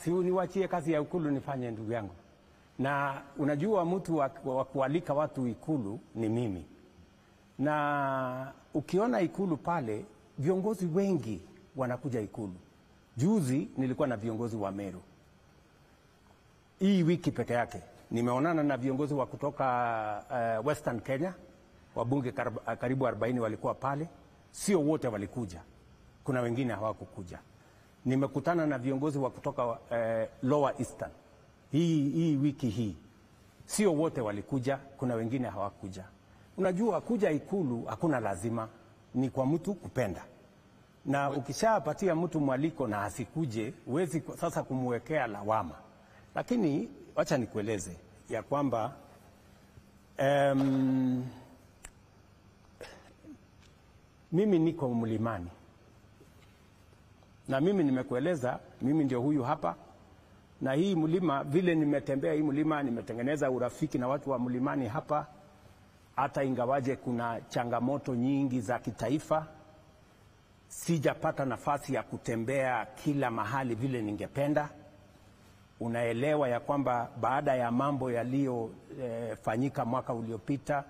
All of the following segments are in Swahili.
si uniwachie kazi ya Ikulu nifanye, ndugu yangu. Na unajua mtu wa kualika watu Ikulu ni mimi. Na ukiona Ikulu pale, viongozi wengi wanakuja Ikulu. Juzi nilikuwa na viongozi wa Meru. Hii wiki peke yake nimeonana na viongozi wa kutoka Western Kenya, wabunge karibu 40 walikuwa pale. Sio wote walikuja, kuna wengine hawakukuja. Nimekutana na viongozi wa kutoka Lower Eastern hii wiki hii. Sio wote walikuja, kuna wengine hawakuja. Unajua kuja Ikulu hakuna lazima, ni kwa mtu kupenda. Na ukishapatia mtu mwaliko na asikuje, huwezi sasa kumwekea lawama. Lakini wacha nikueleze ya kwamba mimi niko mlimani. Na mimi nimekueleza, mimi ndio huyu hapa. Na hii mlima, vile nimetembea hii mlima, nimetengeneza urafiki na watu wa mlimani hapa. Hata ingawaje kuna changamoto nyingi za kitaifa, sijapata nafasi ya kutembea kila mahali vile ningependa. Unaelewa ya kwamba baada ya mambo yaliyofanyika mwaka uliopita,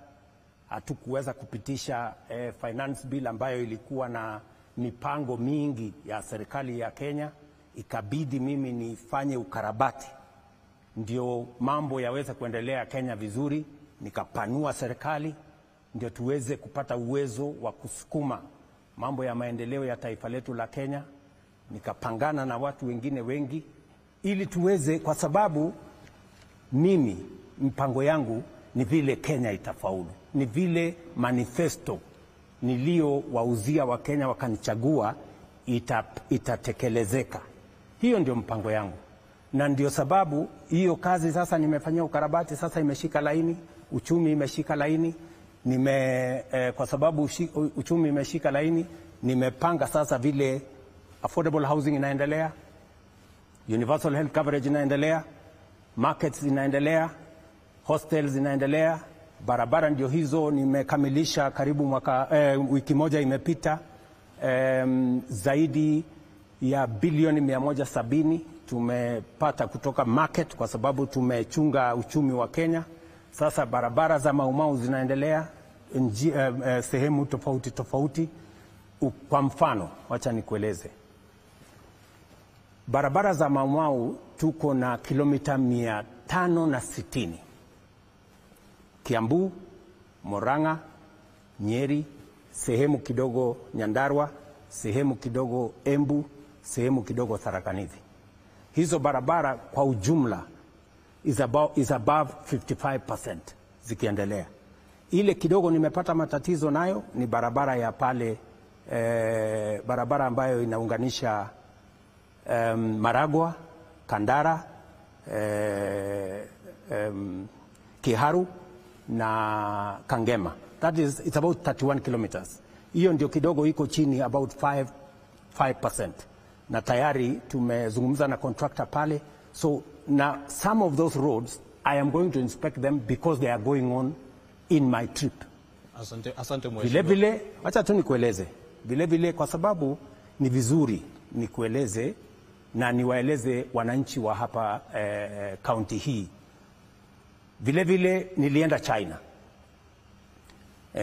hatukuweza kupitisha finance bill ambayo ilikuwa na mipango mingi ya serikali ya Kenya. Ikabidi mimi nifanye ukarabati ndio mambo yaweze kuendelea Kenya vizuri. Nikapanua serikali ndio tuweze kupata uwezo wa kusukuma mambo ya maendeleo ya taifa letu la Kenya. Nikapangana na watu wengine wengi ili tuweze, kwa sababu mimi mpango yangu ni vile Kenya itafaulu, ni vile manifesto nilio wauzia wa Kenya wakanichagua itatekelezeka. Hiyo ndio mpango yangu. Na ndio sababu hiyo kazi sasa nimefanyia ukarabati, sasa imeshika laini, uchumi imeshika laini. Kwa sababu uchumi imeshika laini, nimepanga sasa vile affordable housing inaendelea, universal health coverage inaendelea, markets inaendelea, hostels inaendelea, barabara ndio hizo nimekamilisha karibu wiki moja imepita. Zaidi ya bilioni 170 tumepata kutoka market kwa sababu tumechunga uchumi wa Kenya. Sasa barabara za Maumau zinaendelea sehemu tofauti tofauti. Kwa mfano, wacha nikueleze. Barabara za Maumau tuko na kilomita 560. Kiambu, Murang'a, Nyeri, sehemu kidogo Nyandarua, sehemu kidogo Embu, sehemu kidogo Tharaka Nithi. Hizo barabara kwa ujumla is above 55% zikiendelea. Ile kidogo nimepata matatizo nayo ni barabara ya pale, barabara ambayo inaunganisha Maragwa, Kandara, Kiharu na Kangema. It's about 31 kilometers. Hiyo ndio kidogo iko chini about 5%. Na tayari tumezungumza na contractor pale. So now some of those roads I am going to inspect them because they are going on in my trip. Asante mheshimiwa. Vile acha tu nikueleze. Vile kwa sababu ni vizuri nikueleze na niwaeleze wananchi wa hapa county hii. Vile nilienda China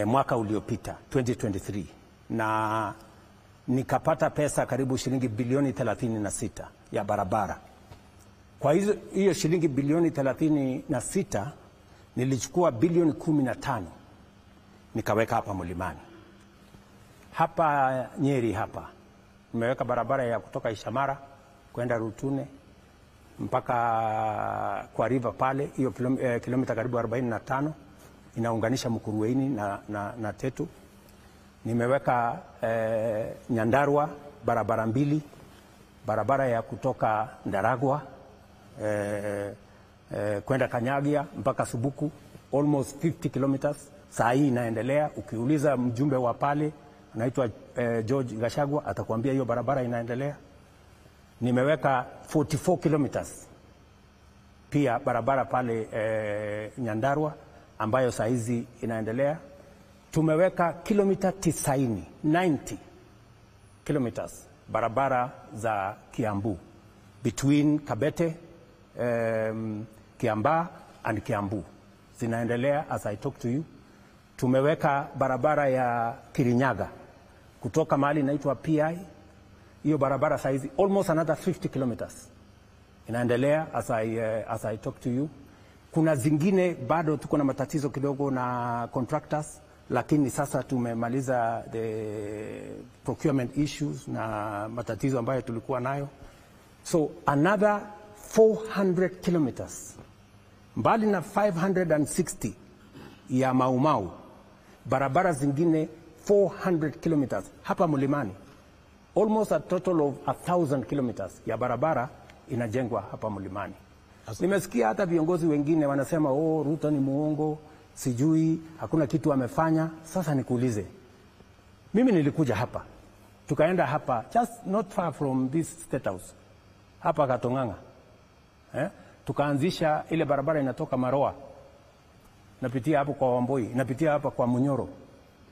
mwaka uliopita 2023 na nikapata pesa karibu shilingi bilioni 36 ya barabara. Kwa hiyo shilingi bilioni 36 nilichukua bilioni 15 nikaweka hapa mlimani. Hapa Nyeri hapa nimeweka barabara ya kutoka Ishamara kwenda Rutune mpaka kwa river pale, hiyo kilomita karibu 45 inaunganisha Mukuruweni na Tetu. Nimeweka Nyandarua barabara 2, barabara ya kutoka Ndaragwa kwenda Kanyagia mpaka Subuku, almost 50 kilometers. Saa hii inaendelea. Ukiuliza mjumbe wa pale anaitwa George Gashagwa atakwambia hiyo barabara inaendelea. Nimeweka 44 kilometers pia barabara pale Nyandarua ambayo saa hizi inaendelea. Tumeweka kilomita 90 kilometers barabara za Kiambu. between Kabete, Kiambaa and Kiambu. Zinaendelea as I talk to you. Tumeweka barabara ya Kirinyaga kutoka mahali inaitwa PI. Hiyo barabara saizi almost another 50 kilometers. Inaendelea as I talk to you. Kuna zingine bado tuko na matatizo kidogo na contractors, lakini sasa tumemaliza the procurement issues na matatizo ambayo tulikuwa nayo. So another 400 kilometers. Mbali na 560 ya Mau Mau, barabara zingine 400 kilometers hapa Mlimani. Almost a total of 1,000 kilometers ya barabara inajengwa hapa Mlimani. Nimesikia hata viongozi wengine wanasema Ruto ni muongo, sijui hakuna kitu amefanya. Sasa nikuulize, mimi nilikuja hapa, tukaenda hapa just not far from this State House hapa Katonganga, tukaanzisha ile barabara inatoka Maroa, napitia hapo kwa Wamboi, napitia hapa kwa Munyoro,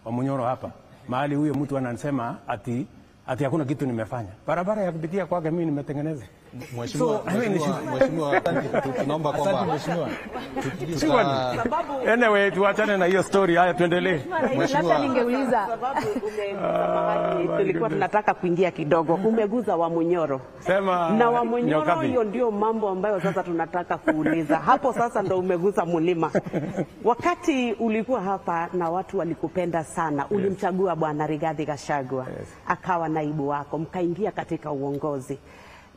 wa Munyoro hapa mahali huyo mtu anasema ati hakuna kitu nimefanya. Barabara ya kupitia kwake mimi nimetengeneza. Mheshimiwa, tunaomba kwamba anyway, tuachane na hiyo story. Haya, tuendelee. Mheshimiwa, ningeuliza tulikuwa tunataka kuingia kidogo. Umeguza wa Munyoro. Sema na wa Munyoro, hiyo ndio mambo ambayo sasa tunataka kuuliza. Hapo sasa ndo umeguza mlima. Wakati ulikuwa hapa na watu walikupenda sana, ulimchagua Bwana Rigathi Gachagua akawa naibu wako, mkaingia katika uongozi.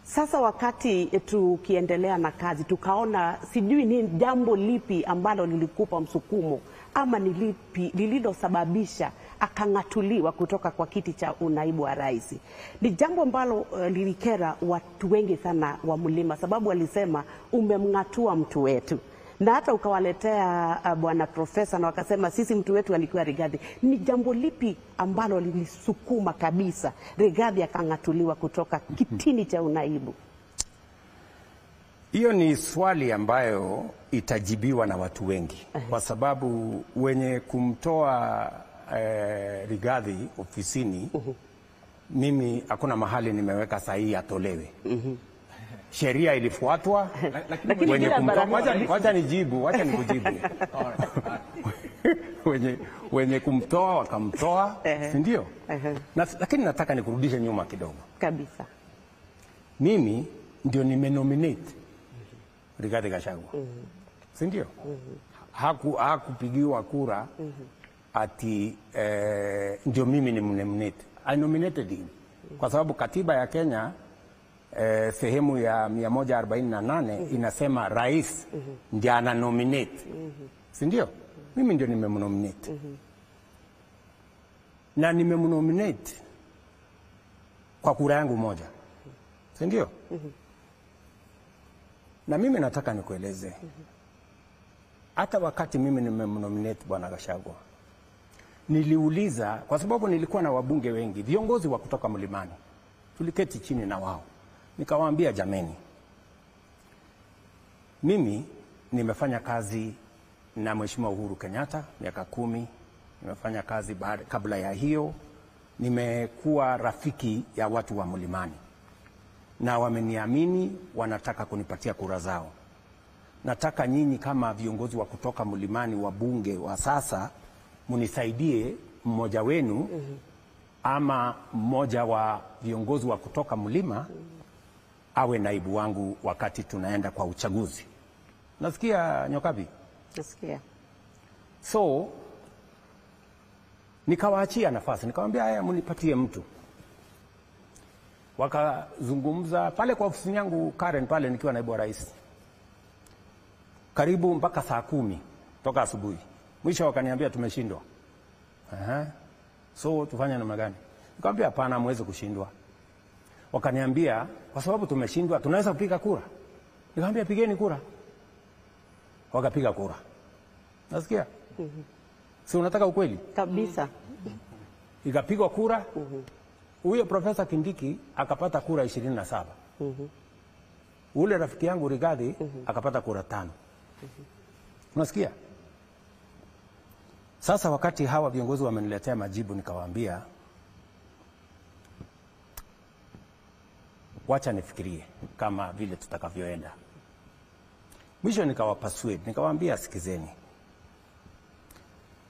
Sasa wakati tukiendelea na kazi, tukaona sijui ni jambo lipi ambalo lilikupa msukumo ama ni lipi lililosababisha akang'atuliwa kutoka kwa kiti cha unaibu wa rais. Ni jambo ambalo lilikera watu wengi sana wa Mlima, sababu walisema umemng'atua mtu wetu. Na hata ukawaletea bwana profesa na wakasema sisi mtu wetu alikuwa Rigathi. Ni jambo lipi ambalo lilisukuma kabisa Rigathi akang'atuliwa kutoka kitini cha unaibu? Hiyo ni swali ambayo itajibiwa na watu wengi, kwa sababu wenye kumtoa Rigathi ofisini, mimi hakuna mahali nimeweka sahihi atolewe. Sheria ilifuatwa, wenye kumtoa, wacha nikujibu. wenye kumtoa wakamtoa, si ndio? Lakini nataka nikurudishe nyuma kidogo. Kabisa. Mimi ndio nimenominate Rigathi Gachagua. Si ndio? Hakupigiwa kura ati ndio mimi ni nominate. I nominated him. Kwa sababu katiba ya Kenya sehemu ya 148 inasema rais ndiye ana nominate. Si ndio? Mimi ndio nimemnominate. Na nimemnominate kwa kura yangu moja. Si ndio? Na mimi nataka nikueleze. Hata wakati mimi nimemnominate Bwana Gachagua, niliuliza, kwa sababu nilikuwa na wabunge wengi, viongozi wa kutoka Mlimani. Tuliketi chini na wao. Nikawaambia, jameni, mimi nimefanya kazi na Mheshimiwa Uhuru Kenyatta miaka 10. Nimefanya kazi kabla ya hiyo. Nimekuwa rafiki ya watu wa Mlimani. Na wameniamini, wanataka kunipatia kura zao. Nataka nyinyi kama viongozi wa kutoka Mlimani, wabunge wa sasa, munisaidie mmoja wenu ama mmoja wa viongozi wa kutoka Mlima awe naibu wangu wakati tunaenda kwa uchaguzi. Nasikia Nyokabi? Nasikia. So nikawaachia nafasi, nikamwambia haya, munipatie mtu. Wakazungumza pale kwa ofisi yangu Karen pale nikiwa naibu wa rais. Karibu mpaka saa 10 toka asubuhi. Mwisho wakaniambia tumeshindwa. So tufanye namna gani? Nikamwambia hapana, hamwezi kushindwa. Wakaniambia kwa sababu tumeshindwa tunaweza kupiga kura. Nikamwambia pigeni kura. Wakapiga kura. Nasikia? Si unataka ukweli? Kabisa. Ikapigwa kura. Huyo Profesa Kindiki akapata kura 27. Ule rafiki yangu Rigathi akapata kura 5. Unasikia? Sasa wakati hawa viongozi wameniletea majibu, nikawaambia wacha nifikirie kama vile tutakavyoenda. Mwisho nikawapasuade, nikawaambia sikizeni,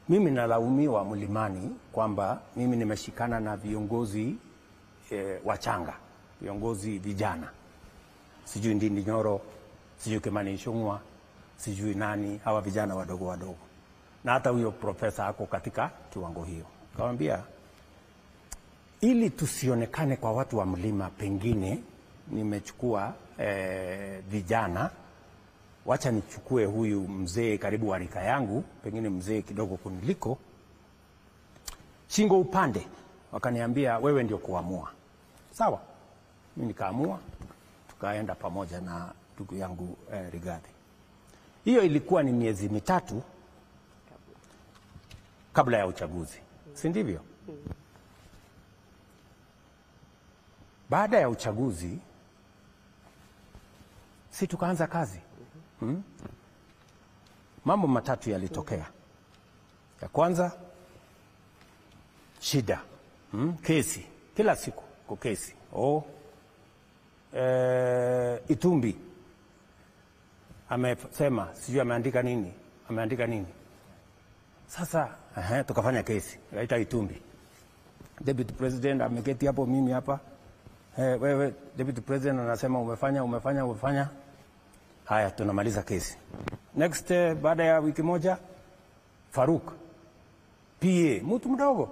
mimi nalaumiwa Mlimani kwamba mimi nimeshikana na viongozi wachanga, viongozi vijana, sijui Ndindi Nyoro, sijui Kimani Ichung'wah, sijui nani, hawa vijana wadogo wadogo, na hata huyo profesa ako katika kiwango hiyo. Nikamwambia ili tusionekane kwa watu wa mlima, pengine nimechukua vijana, wacha nichukue huyu mzee karibu wa rika yangu, pengine mzee kidogo kuniliko, shingo upande. Wakaniambia wewe ndio kuamua. Sawa, mimi nikaamua, tukaenda pamoja na ndugu yangu Rigathi. Hiyo ilikuwa ni miezi mitatu kabla ya uchaguzi, si ndivyo? Baada ya uchaguzi si tukaanza kazi. Mambo matatu yalitokea. Ya kwanza, shida, kesi kila siku kwa kesi. Itumbi amesema sijui ameandika nini. Sasa tukafanya kesi, kaita Itumbi. Deputy President ameketi hapo, mimi hapa. Wewe Deputy President anasema umefanya. Haya, tunamaliza kesi. Next, baada ya wiki moja, Faruk PA, mtu mdogo,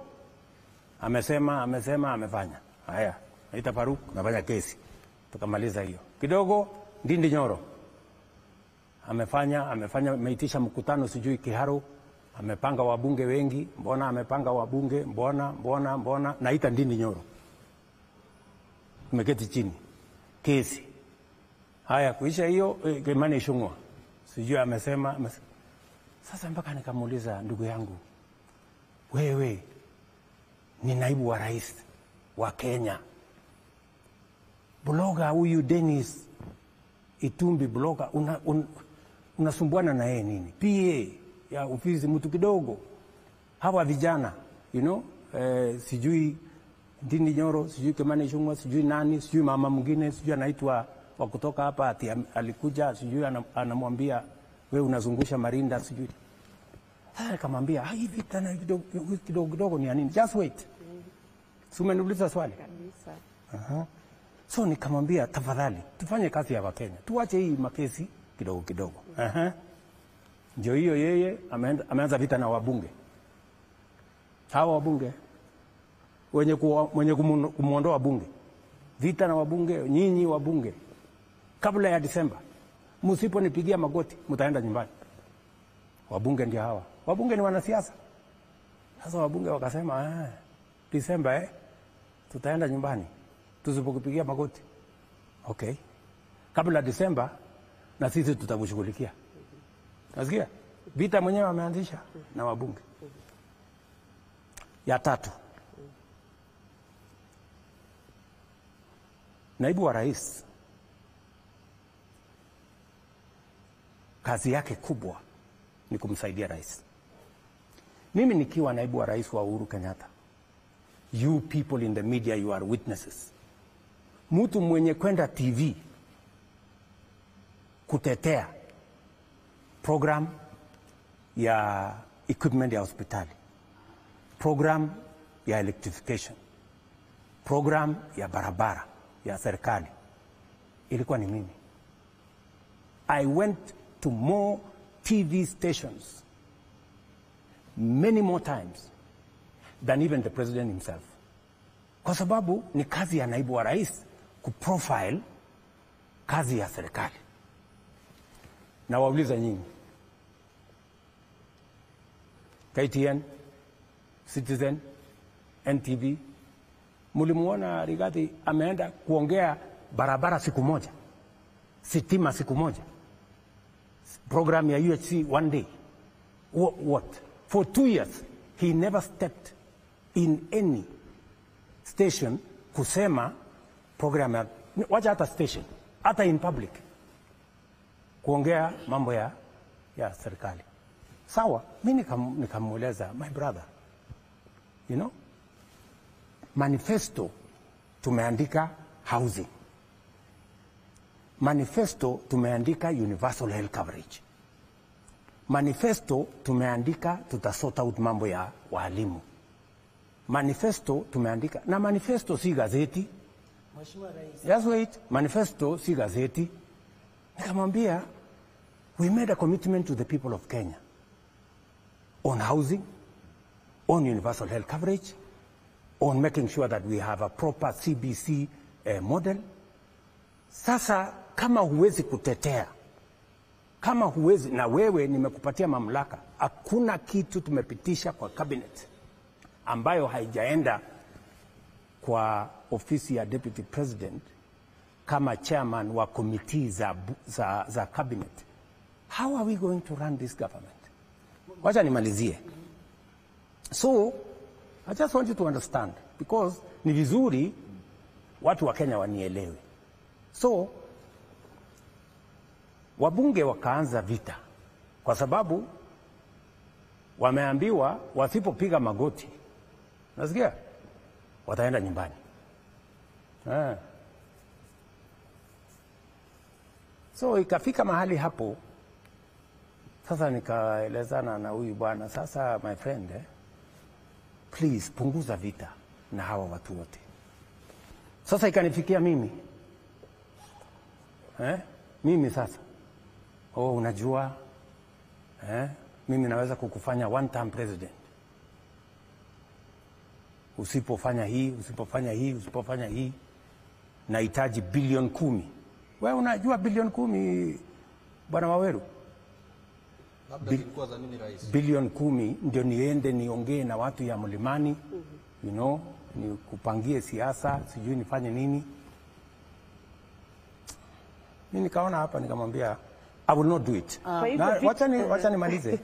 amefanya. Haya, naita Faruk, nafanya kesi. Tukamaliza hiyo. Kidogo Ndindi Nyoro amefanya, ameitisha mkutano sijui Kiharu, amepanga wabunge wengi. Mbona amepanga wabunge? Mbona naita Ndindi Nyoro. Tumeketi chini, kesi. Haya, kuisha hiyo, Kimani Ichung'wah sijui amesema. Sasa mpaka nikamuuliza, ndugu yangu, wewe ni naibu wa rais wa Kenya, bloga huyu Dennis Itumbi, bloga, unasumbuana na yeye nini? PA ya ofisi, mtu kidogo. Hawa vijana, sijui Ndindi Nyoro, sijui Kimani Ichung'wah, sijui nani, sijui mama mwingine, sijui anaitwa wa kutoka hapa, ati alikuja, sijui anamwambia wewe unazungusha marinda, sijui. Sasa nikamwambia hivi tena kidogo ni nini? Just wait. Si umeniuliza swali kabisa. So nikamwambia tafadhali tufanye kazi ya Wakenya, tuache hii makesi kidogo. Ndio hiyo, yeye ameanza vita na wabunge. Hawa wabunge wenye kumuondoa bunge, vita na wabunge. Nyinyi wabunge, kabla ya Disemba msiponipigia magoti mtaenda nyumbani. Wabunge ndio hawa. Wabunge ni wanasiasa. Sasa wabunge wakasema Disemba tutaenda nyumbani tusipokupigia magoti. Okay, kabla Disemba na sisi tutakushughulikia. Nasikia vita mwenyewe ameanzisha na wabunge. Ya tatu, naibu wa rais kazi yake kubwa ni kumsaidia rais. Mimi nikiwa naibu wa rais wa Uhuru Kenyatta, you people in the media, you are witnesses. Mtu mwenye kwenda TV kutetea program ya equipment ya hospitali, program ya electrification, program ya barabara ya serikali, ilikuwa ni mimi. I went to more TV stations many more times than even the president himself, kwa sababu ni kazi ya naibu wa rais kuprofile kazi ya serikali. Na wauliza nyinyi, KTN, Citizen, NTV, mulimuona Rigathi ameenda kuongea barabara siku moja, sitima siku moja, program ya UHC one day? What? For 2 years he never stepped in any station kusema program ya, wacha hata station, hata in public kuongea mambo ya serikali. Sawa, mimi nikamueleza, my brother, manifesto tumeandika housing, Manifesto tumeandika universal health coverage. Manifesto tumeandika tutasort out mambo ya walimu. Manifesto tumeandika, na manifesto si gazeti. Mheshimiwa Rais. Just wait, manifesto si gazeti. Nikamwambia, we made a commitment to the people of Kenya on housing, on universal health coverage, on making sure that we have a proper CBC model. Sasa kama huwezi kutetea, kama huwezi, na wewe nimekupatia mamlaka, hakuna kitu tumepitisha kwa cabinet ambayo haijaenda kwa ofisi ya deputy president kama chairman wa committee za cabinet. How are we going to run this government? Wacha nimalizie. So I just want you to understand, because ni vizuri watu wa Kenya wanielewe. So wabunge wakaanza vita kwa sababu wameambiwa wasipopiga magoti, nasikia, wataenda nyumbani. So ikafika mahali hapo, sasa nikaelezana na huyu bwana, sasa my friend, please punguza vita na hawa watu wote. Sasa ikanifikia mimi. Mimi sasa, unajua, mimi naweza kukufanya one term president. Usipofanya hii, usipofanya hii, usipofanya hii, nahitaji bilioni 10. Wewe unajua bilioni 10, Bwana Waweru? Bilioni 10 ndio niende niongee na watu ya Mlimani, you know, nikupangie siasa, sijui nifanye nini. Mimi nikaona hapa, nikamwambia I will not do it. Wacha nimalize.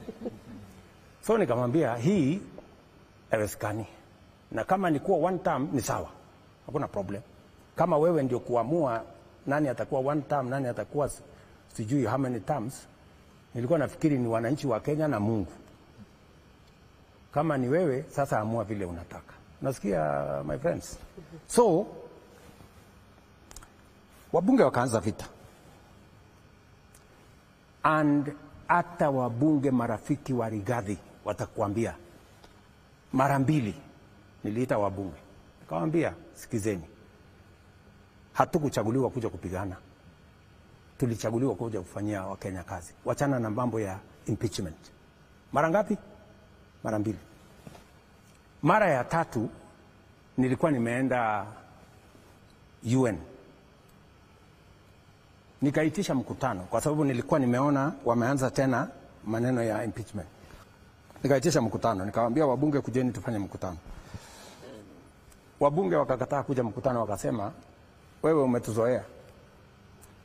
So nikamwambia hii haiwezekani. Na kama ni kuwa one term ni sawa, hakuna problem. Kama wewe ndio kuamua nani atakuwa one term, nani atakuwa sijui how many terms, nilikuwa nafikiri ni wananchi wa Kenya na Mungu. Kama ni wewe, sasa amua vile unataka. Nasikia, my friends? So wabunge wakaanza vita. And hata wabunge marafiki wa Rigathi watakuambia, mara mbili niliita wabunge, nikamwambia, sikizeni, hatukuchaguliwa kuja kupigana, tulichaguliwa kuja kufanyia Wakenya kazi. Wachana na mambo ya impeachment. Mara ngapi? Mara mbili. Mara ya tatu nilikuwa nimeenda UN, nikaitisha mkutano kwa sababu nilikuwa nimeona wameanza tena maneno ya impeachment. Nikaitisha mkutano, nikamwambia wabunge, kujeni tufanye mkutano. Wabunge wakakataa kuja mkutano, wakasema, wewe umetuzoea.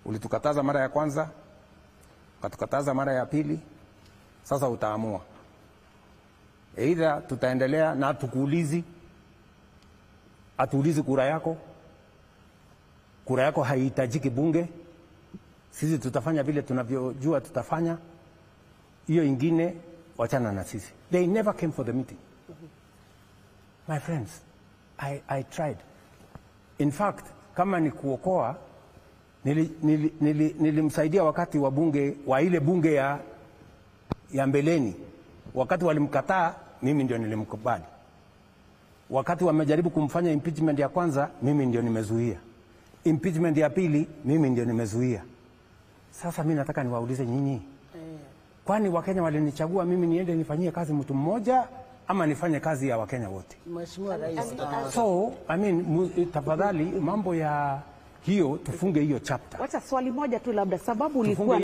Ulitukataza mara ya kwanza, ukatukataza mara ya pili, sasa utaamua. Either tutaendelea na tukuulizi, atuulizi kura yako. Kura yako haihitajiki bunge. Sisi tutafanya vile tunavyojua tutafanya. Hiyo ingine wachana na sisi. They never came for the meeting. My friends, I tried. In fact, kama ni kuokoa, nilimsaidia wakati wa bunge, wa ile bunge ya mbeleni. Wakati walimkataa, mimi ndio nilimkubali. Wakati wamejaribu kumfanya impeachment ya kwanza, mimi ndio nimezuia. Impeachment ya pili, mimi ndio nimezuia. Sasa mimi nataka niwaulize nyinyi, kwani Wakenya walinichagua mimi niende nifanyie kazi mtu mmoja ama nifanye kazi ya Wakenya wote? Mheshimiwa Rais. So, I mean, tafadhali mambo ya hiyo tufunge hiyo chapter. Wacha swali moja tu labda, sababu ulikuwa